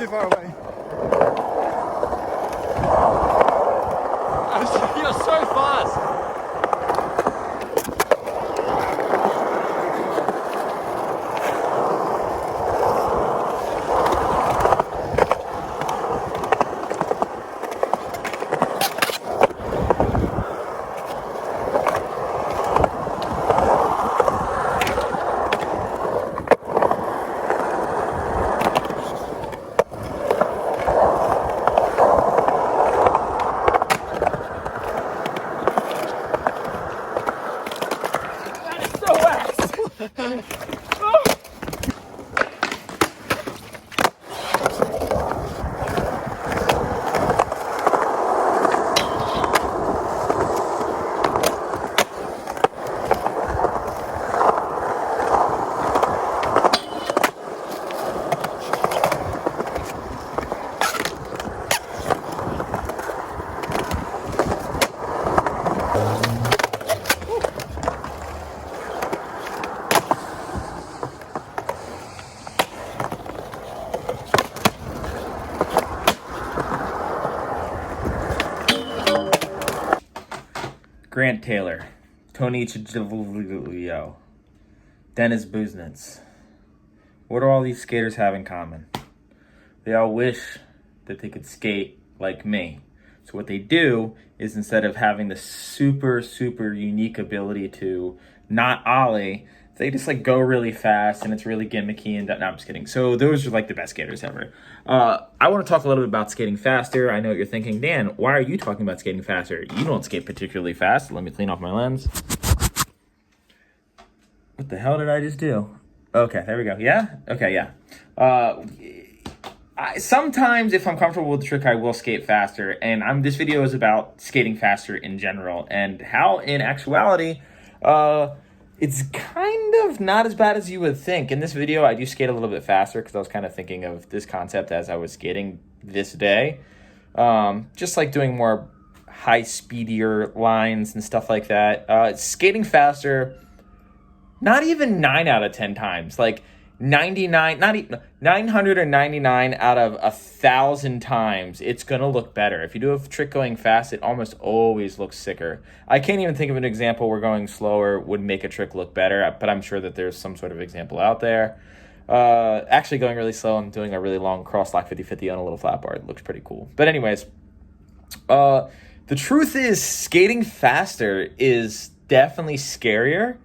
too far away. You're so fast. Grant Taylor, Tony Chidilio, Dennis Buznitz. What do all these skaters have in common? They all wish that they could skate like me. So what they do is, instead of having the super unique ability to not ollie, they just like go really fast, and it's really gimmicky. And no, I'm just kidding. So those are like the best skaters ever. I want to talk a little bit about skating faster. I know what you're thinking, Dan, why are you talking about skating faster? You don't skate particularly fast. Let me clean off my lens. What the hell did I just do? Okay, there we go. Yeah? Okay, yeah. Sometimes if I'm comfortable with the trick, I will skate faster. And this video is about skating faster in general, and how in actuality, it's kind of not as bad as you would think. In this video, I do skate a little bit faster because I was kind of thinking of this concept as I was skating this day. Just like doing more high speedier lines and stuff like that. Skating faster, not even 9 out of 10 times. Like 999 out of 1,000 times, it's gonna look better. If you do a trick going fast, it almost always looks sicker. I can't even think of an example where going slower would make a trick look better, but I'm sure that there's some sort of example out there. Actually going really slow and doing a really long cross lock 50-50 on a little flat bar, it looks pretty cool. But anyways, the truth is, skating faster is definitely scarier,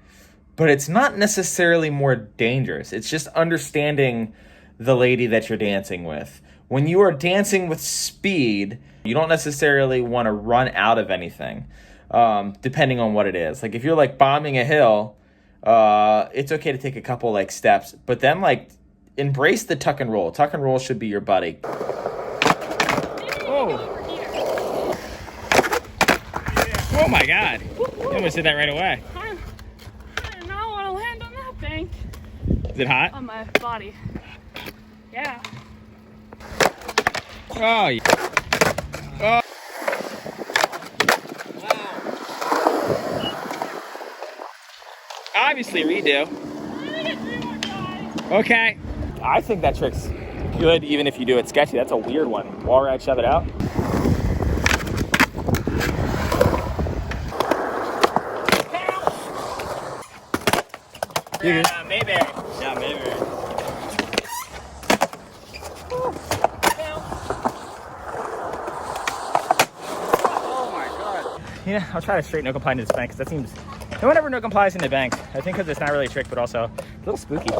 but it's not necessarily more dangerous. It's just understanding the lady that you're dancing with. When you are dancing with speed, you don't necessarily want to run out of anything, depending on what it is. Like if you're like bombing a hill, it's okay to take a couple like steps, but then like embrace the tuck and roll. Tuck and roll should be your buddy. Oh. Oh my God. You almost did that right away. Is it hot? On my body. Yeah. Oh, yeah. Oh. Wow. Obviously redo. Okay. I think that trick's good even if you do it sketchy. That's a weird one. Wall ride, shove it out. Yeah, maybe. Yeah, maybe. Oh my God. Yeah, I'll try to straight no comply into this bank, because that seems... No one ever no complies in the bank. I think because it's not really a trick, but also a little spooky.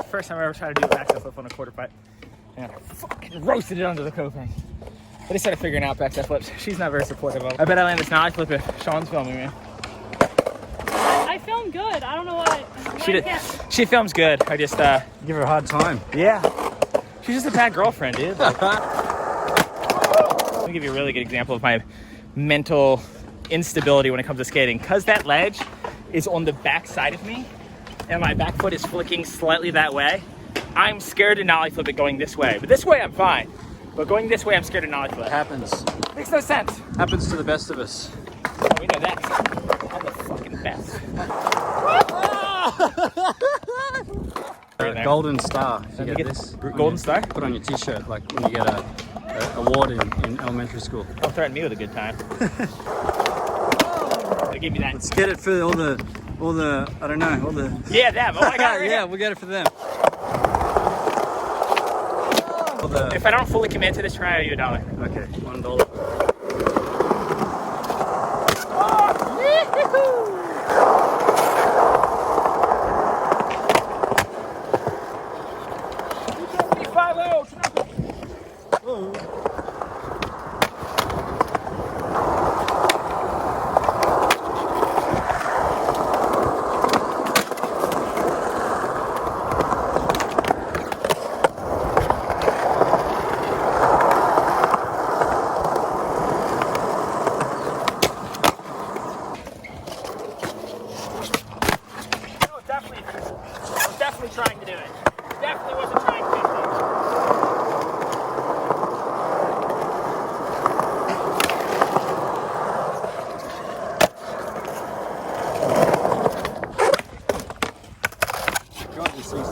First time I ever tried to do a backside flip on a quarter pipe, and I fucking roasted it under the coping. But I started figuring out backside flips. She's not very supportive of it. I bet I land this now. I flip it. Sean's filming me. I film good. I don't know why. She films good. I just Give her a hard time. yeah. She's just a bad girlfriend, dude. Let me give you a really good example of my mental instability when it comes to skating. Because that ledge is on the back side of me and my back foot is flicking slightly that way, I'm scared to nollie flip it going this way. But this way I'm fine. But going this way I'm scared to nollie flip. It happens. Makes no sense. Happens to the best of us. We know that. I'm the fucking best. Golden star. If you get this. Golden star? Put on your t-shirt like when you get a award in elementary school. Don't threaten me with a good time. They give me that. Let's get it for all the I don't know, all the. Yeah, them. Oh my god. Yeah, we'll get it for them. If I don't fully commit to this try, I owe you $1. Okay, $1. Definitely trying to do it. Definitely wasn't trying to do it. God, these things.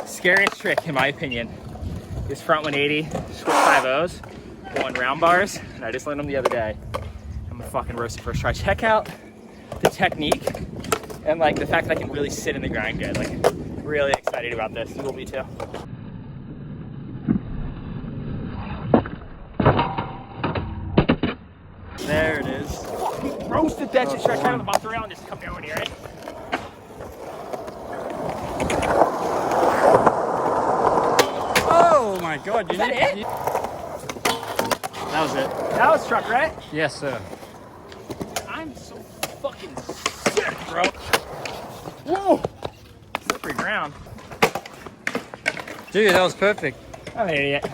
Scariest trick, in my opinion, is front 180, switch 5-0s, going round bars, and I just learned them the other day. I'm gonna fucking roast it first try. Check out the technique and like the fact that I can really sit in the grind good. Like, really excited about this. You will be too. There it is. Roasted that shit. Should I try on the bump rail and just come down here, right? Oh my God! Is that it? That was it. That was truck, right? Yes, sir. I'm so fucking sick, bro. Whoa! Slippery ground. Dude, that was perfect. I'm an idiot.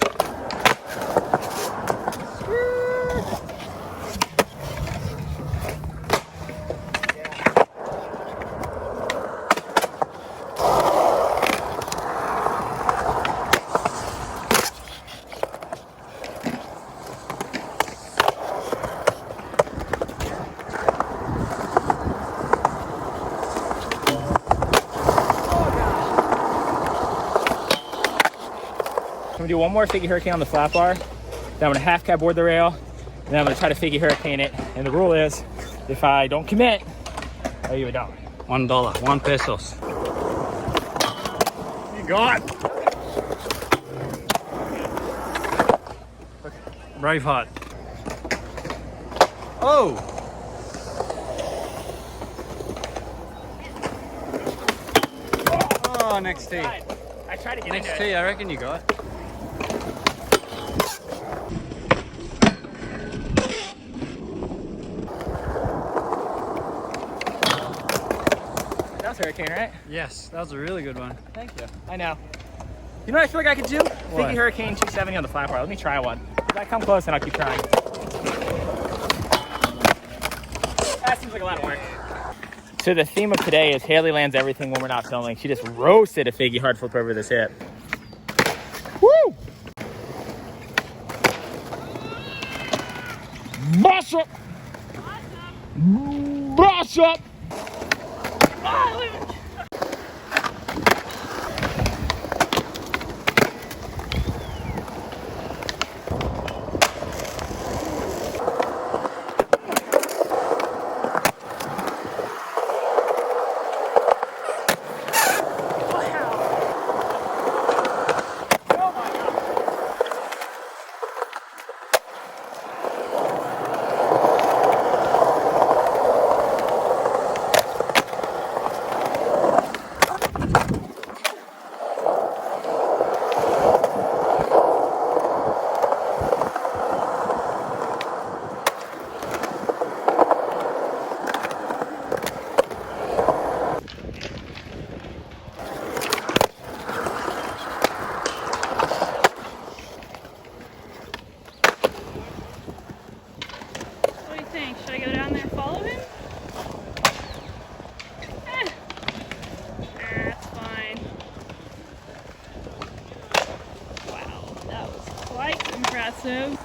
I'm gonna do one more figure hurricane on the flat bar. Then I'm gonna half cab board the rail. And then I'm gonna try to figure hurricane it. And the rule is, if I don't commit, I owe you $1. $1, 1 pesos. You got it. Braveheart. Oh! Oh, next tee. I tried to get Next into tee, it. I reckon you got. That was hurricane, right? Yes, that was a really good one. Thank you. I know. You know what I feel like I could do? Figure hurricane 270 on the flat bar. Let me try one. If I come close, then I'll keep trying. That seems like a lot of work. So the theme of today is Haley lands everything when we're not filming. She just roasted a figgy hard flip over this hip. Woo! Boss up! Boss up! Quite impressive.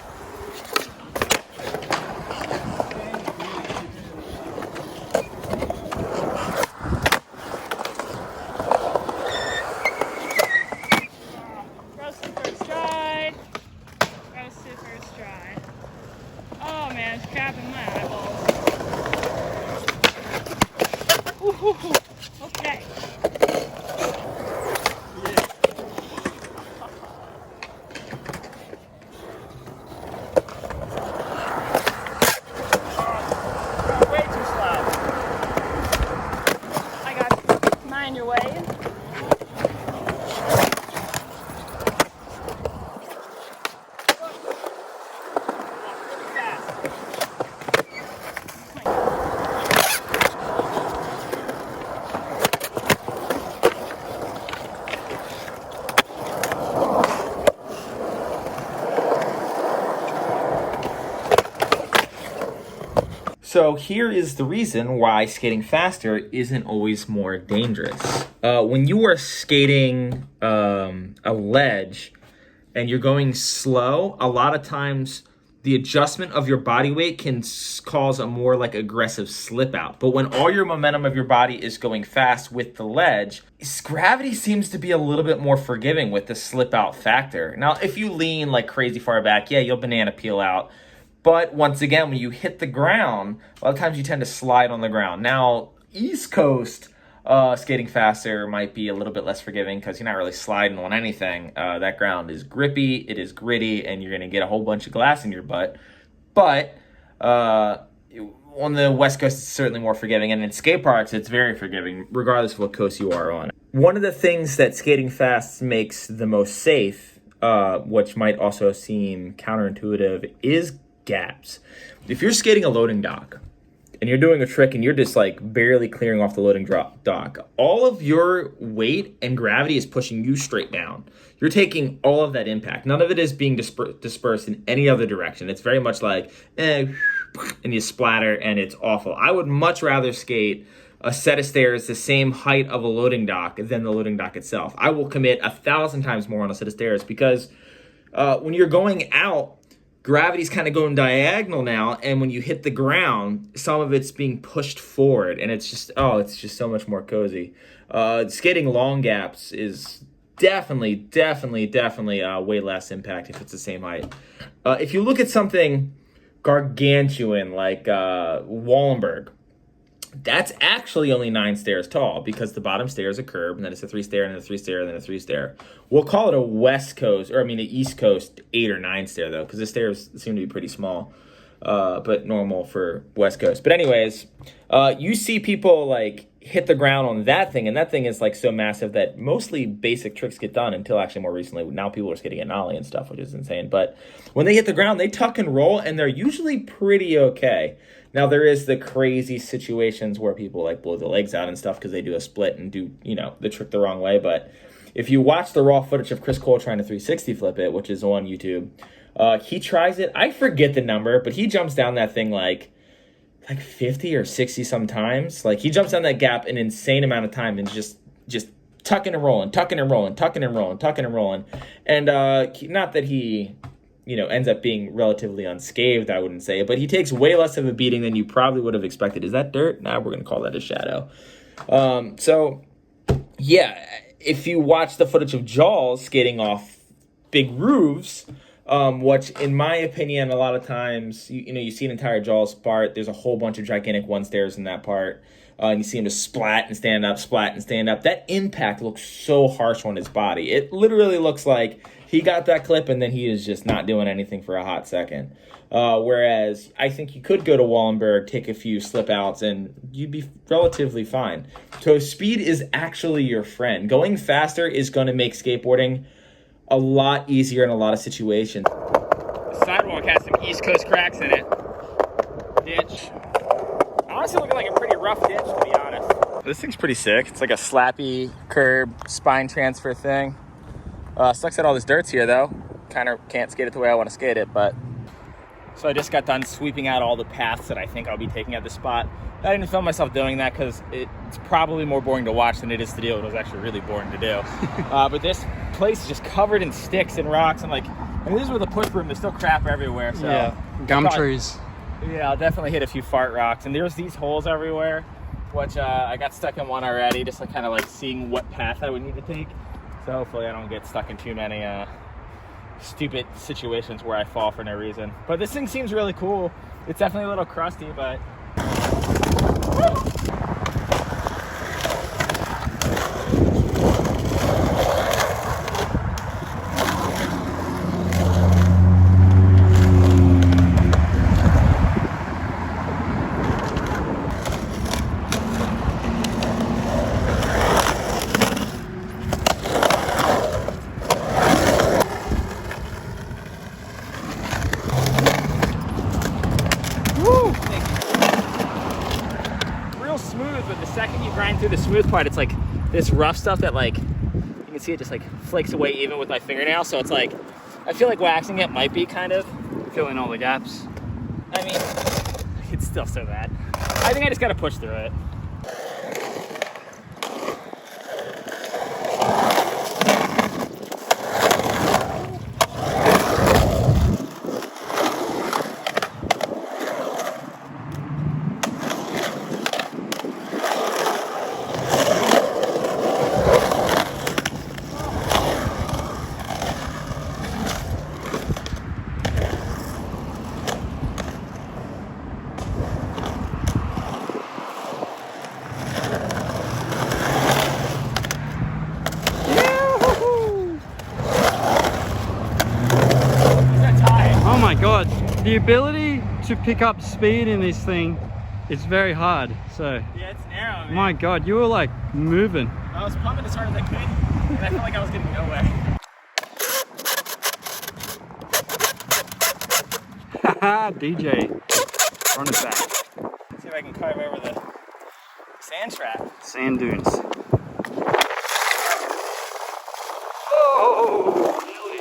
Roasted first try. Roasted first try. Oh man, it's crapping my eyeballs. Ooh, okay. Way too slow. I got you. Mind your way. So here is the reason why skating faster isn't always more dangerous. When you are skating a ledge and you're going slow, a lot of times the adjustment of your body weight can cause a more like aggressive slip out. But when all your momentum of your body is going fast with the ledge, gravity seems to be a little bit more forgiving with the slip out factor. Now, if you lean like crazy far back, yeah, you'll banana peel out. But once again, when you hit the ground, a lot of times you tend to slide on the ground. Now, East Coast skating faster might be a little bit less forgiving because you're not really sliding on anything. That ground is grippy, it is gritty, and you're going to get a whole bunch of glass in your butt. But on the West Coast, it's certainly more forgiving. And in skate parks, it's very forgiving, regardless of what coast you are on. One of the things that skating fast makes the most safe, which might also seem counterintuitive, is gaps. If you're skating a loading dock and you're doing a trick and you're just like barely clearing off the loading dock, all of your weight and gravity is pushing you straight down. You're taking all of that impact. None of it is being dispersed in any other direction. It's very much like, and you splatter and it's awful. I would much rather skate a set of stairs the same height of a loading dock than the loading dock itself. I will commit 1,000 times more on a set of stairs because when you're going out, gravity's kind of going diagonal now, and when you hit the ground, some of it's being pushed forward, and it's just so much more cozy. Skating long gaps is definitely way less impact if it's the same height. If you look at something gargantuan like Wallenberg, that's actually only 9 stairs tall because the bottom stair is a curb, and then it's a 3-stair, and then a 3-stair, and then a 3-stair. We'll call it an East Coast 8 or 9 stair, though, because the stairs seem to be pretty small, but normal for West Coast. But anyways, you see people, like, hit the ground on that thing, and that thing is, like, so massive that mostly basic tricks get done until actually more recently. Now people are skating at nollie and stuff, which is insane. But when they hit the ground, they tuck and roll, and they're usually pretty okay. Now, there is the crazy situations where people like blow the legs out and stuff because they do a split and do, the trick the wrong way. But if you watch the raw footage of Chris Cole trying to 360 flip it, which is on YouTube, he tries it. I forget the number, but he jumps down that thing like 50 or 60 sometimes. Like, he jumps down that gap an insane amount of time and just tucking and rolling, tucking and rolling, tucking and rolling, tucking and rolling. And not that he ends up being relatively unscathed, I wouldn't say, but he takes way less of a beating than you probably would have expected. Is that dirt? Nah, we're going to call that a shadow. So, yeah, if you watch the footage of Jaws skating off big roofs, which, in my opinion, a lot of times, you see an entire Jaws part, there's a whole bunch of gigantic one-stairs in that part, and you see him just splat and stand up, splat and stand up. That impact looks so harsh on his body. It literally looks like he got that clip and then he is just not doing anything for a hot second. Whereas I think you could go to Wallenberg, take a few slip outs, and you'd be relatively fine. So speed is actually your friend. Going faster is going to make skateboarding a lot easier in a lot of situations. The sidewalk has some East Coast cracks in it. Ditch. Honestly looking like a pretty rough ditch, to be honest. This thing's pretty sick. It's like a slappy curb spine transfer thing. Sucks that all this dirt's here, though. Kind of can't skate it the way I want to skate it, but... So I just got done sweeping out all the paths that I think I'll be taking at this spot. I didn't film myself doing that because it's probably more boring to watch than it is to do. It was actually really boring to do. But this place is just covered in sticks and rocks. And like, I mean, this is with a push broom. There's still crap everywhere. So Yeah, gum trees. Yeah, I'll definitely hit a few fart rocks. And there's these holes everywhere, which I got stuck in one already, just like kind of like seeing what path I would need to take. So hopefully I don't get stuck in too many stupid situations where I fall for no reason. But this thing seems really cool. It's definitely a little crusty, but smooth, but the second you grind through the smooth part, it's like this rough stuff that like you can see it just like flakes away even with my fingernail. So it's like I feel like waxing it might be kind of Filling all the gaps. I mean, it's still so bad. I think I just gotta push through it. Oh my god, the ability to pick up speed in this thing is very hard. So Yeah, it's narrow, man. my god, you were like moving. I was pumping as hard as I could, and I felt like I was getting nowhere. Haha, DJ on his back. See if I can carve over the sand trap. Sand dunes. Oh, nearly.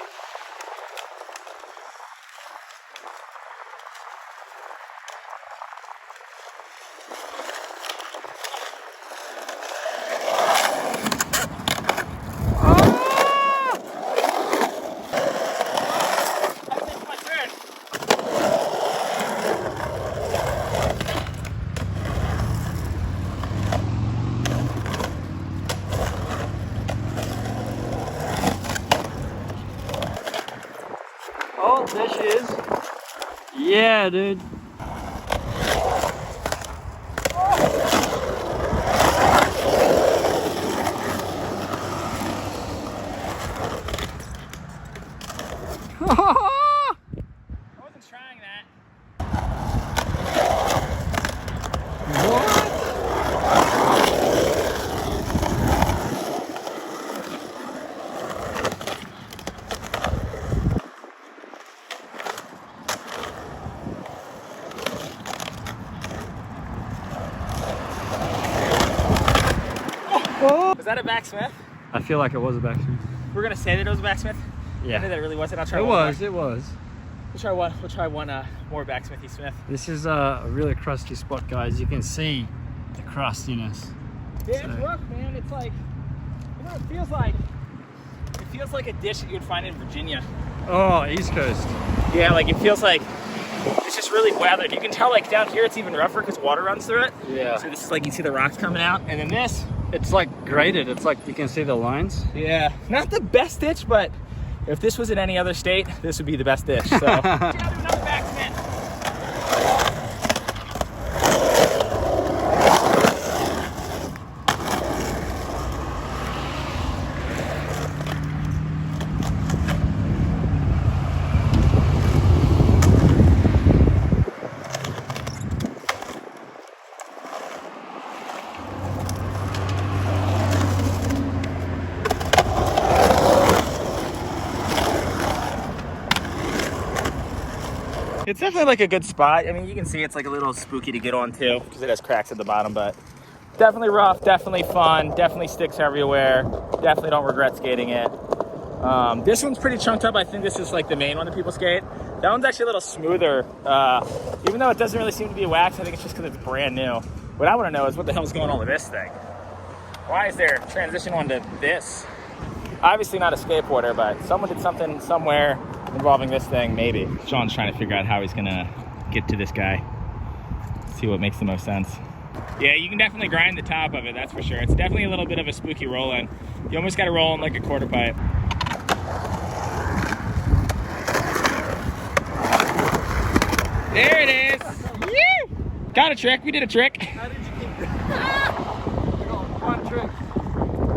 Oh, there she is. Yeah, dude. I wasn't trying that. Oh. Was that a backsmith? I feel like it was a backsmith. We're gonna say that it was a backsmith. I Yeah, knew that it really wasn't. I'll try it one was. more. It was. We'll try one. We'll try one more backsmithy smith. This is a really crusty spot, guys. You can see the crustiness. Yeah, So- it's rough, man. It's like, you know, it feels like a dish that you would find in Virginia. Oh, East Coast. Yeah, like it feels like it's just really weathered. You can tell like down here it's even rougher because water runs through it. Yeah. So this is like you see the rocks coming out, and then this. It's like graded. It's like you can see the lines. Yeah, not the best ditch, but if this was in any other state, this would be the best ditch. So. Another backsmith. It's definitely like a good spot. I mean, you can see it's like a little spooky to get on too because it has cracks at the bottom, but definitely rough, definitely fun, definitely sticks everywhere. Definitely don't regret skating it. This one's pretty chunked up. I think this is like the main one that people skate. That one's actually a little smoother. Even though it doesn't really seem to be a wax, I think it's just because it's brand new. What I want to know is what the hell's going on with this thing? Why is there transition onto this? Obviously not a skateboarder, but someone did something somewhere involving this thing, maybe. Sean's trying to figure out how he's gonna get to this guy. See what makes the most sense. Yeah, you can definitely grind the top of it, that's for sure. It's definitely a little bit of a spooky roll-in. You almost gotta roll in like a quarter pipe. There it is! Woo! Got a trick, we did a trick. How did you keep one trick?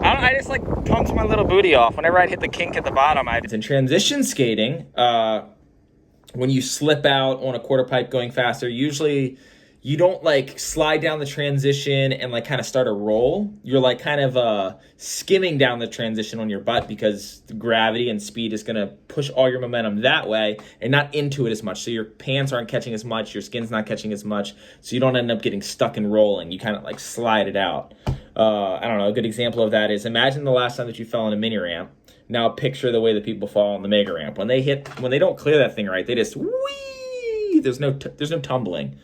I just like pumped my little booty off. Whenever I'd hit the kink at the bottom, In transition skating, when you slip out on a quarter pipe going faster, usually you don't like slide down the transition and like kind of start a roll. You're like kind of skimming down the transition on your butt because the gravity and speed is going to push all your momentum that way and not into it as much. So your pants aren't catching as much, your skin's not catching as much, so you don't end up getting stuck and rolling. You kind of like slide it out. I don't know, a good example of that is imagine the last time that you fell on a mini ramp. Now picture the way that people fall on the mega ramp. When they don't clear that thing right, they just whee! There's no tumbling.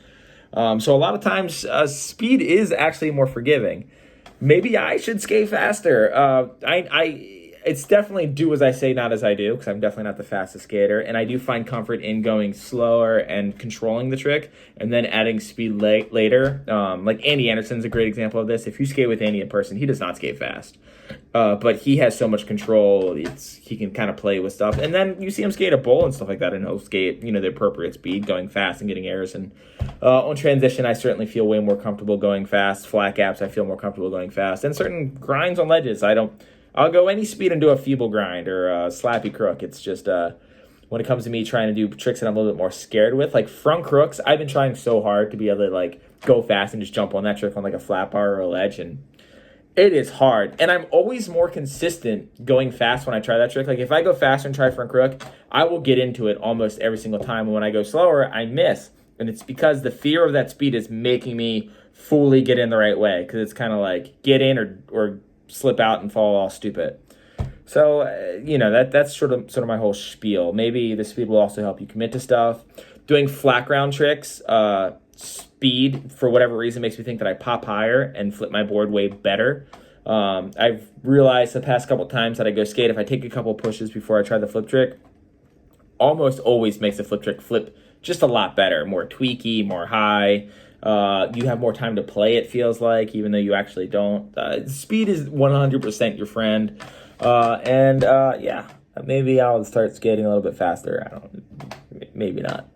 So a lot of times speed is actually more forgiving. Maybe I should skate faster. It's definitely do as I say, not as I do, because I'm definitely not the fastest skater. And I do find comfort in going slower and controlling the trick and then adding speed later. Like Andy Anderson's a great example of this. If you skate with Andy in person, he does not skate fast. But he has so much control. He can kind of play with stuff. And then you see him skate a bowl and stuff like that, and he'll skate, the appropriate speed, going fast and getting airs. And on transition, I certainly feel way more comfortable going fast. Flat gaps, I feel more comfortable going fast. And certain grinds on ledges, I'll go any speed and do a feeble grind or a slappy crook. It's just when it comes to me trying to do tricks that I'm a little bit more scared with, like front crooks, I've been trying so hard to be able to like go fast and just jump on that trick on like a flat bar or a ledge, and it is hard. And I'm always more consistent going fast when I try that trick. Like if I go faster and try front crook, I will get into it almost every single time. And when I go slower, I miss. And it's because the fear of that speed is making me fully get in the right way, because it's kind of like get in or slip out and fall all stupid. So, that's sort of my whole spiel. Maybe the speed will also help you commit to stuff. Doing flat ground tricks, speed, for whatever reason, makes me think that I pop higher and flip my board way better. I've realized the past couple times that I go skate, if I take a couple pushes before I try the flip trick, almost always makes the flip trick flip just a lot better, more tweaky, more high. You have more time to play, it feels like, even though you actually don't. Speed is 100% your friend. Maybe I'll start skating a little bit faster. Maybe not.